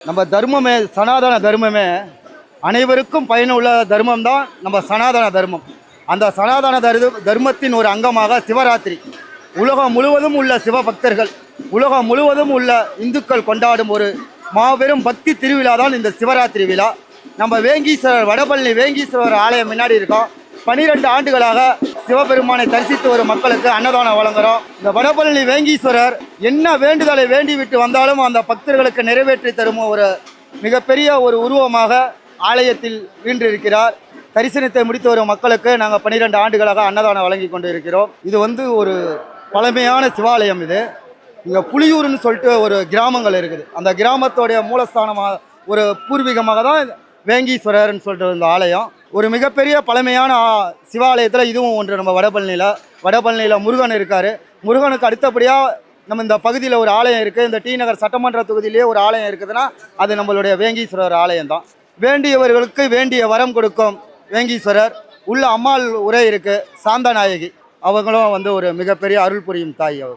நம்ம தர்மமே சனாதன தர்மமே அனைவருக்கும் பயனுள்ள தர்மம் தான் நம்ம சனாதன தர்மம். அந்த சனாதன தர்மத்தின் ஒரு அங்கமாக சிவராத்திரி உலகம் முழுவதும் உள்ள சிவபக்தர்கள், உலகம் முழுவதும் உள்ள இந்துக்கள் கொண்டாடும் ஒரு மாபெரும் பக்தி திருவிழா தான் இந்த சிவராத்திரி விழா. நம்ம வேங்கீஸ்வரர், வடபழனி வேங்கீஸ்வரர் ஆலயம் முன்னாடி இருக்கோம். 12 ஆண்டுகளாக சிவபெருமானை தரிசித்து வரும் மக்களுக்கு அன்னதானம் வழங்குகிறோம். இந்த வடபழனி வேங்கீஸ்வரர் என்ன வேண்டுதலை வேண்டி விட்டு வந்தாலும் அந்த பக்தர்களுக்கு நிறைவேற்றி தரும் ஒரு மிகப்பெரிய ஒரு உருவமாக ஆலயத்தில் வீற்றிருக்கிறார். தரிசனத்தை முடித்து வரும் மக்களுக்கு நாங்கள் 12 ஆண்டுகளாக அன்னதானம் வழங்கி கொண்டு இருக்கிறோம். இது ஒரு பழமையான சிவாலயம். இது இங்கே புலியூர்னு சொல்லிட்டு ஒரு கிராமங்கள் இருக்குது. அந்த கிராமத்தோடைய மூலஸ்தானமாக ஒரு பூர்வீகமாக தான் வேங்கீஸ்வரர்னு சொல்லிட்டு இந்த ஆலயம். ஒரு மிகப்பெரிய பழமையான சிவாலயத்தில் இதுவும் ஒன்று. நம்ம வடபழனியில் முருகன் இருக்கார். முருகனுக்கு அடுத்தபடியாக நம்ம இந்த பகுதியில் ஒரு ஆலயம் இருக்குது. இந்த டி நகர் சட்டமன்ற தொகுதியிலே ஒரு ஆலயம் இருக்குதுன்னா அது நம்மளுடைய வேங்கீஸ்வரர் ஆலயம் தான். வேண்டியவர்களுக்கு வேண்டிய வரம் கொடுக்கும் வேங்கீஸ்வரர். உள்ள அம்மாள் உரை இருக்குது, சாந்தநாயகி. அவங்களும் ஒரு மிகப்பெரிய அருள் புரியும் தாய்.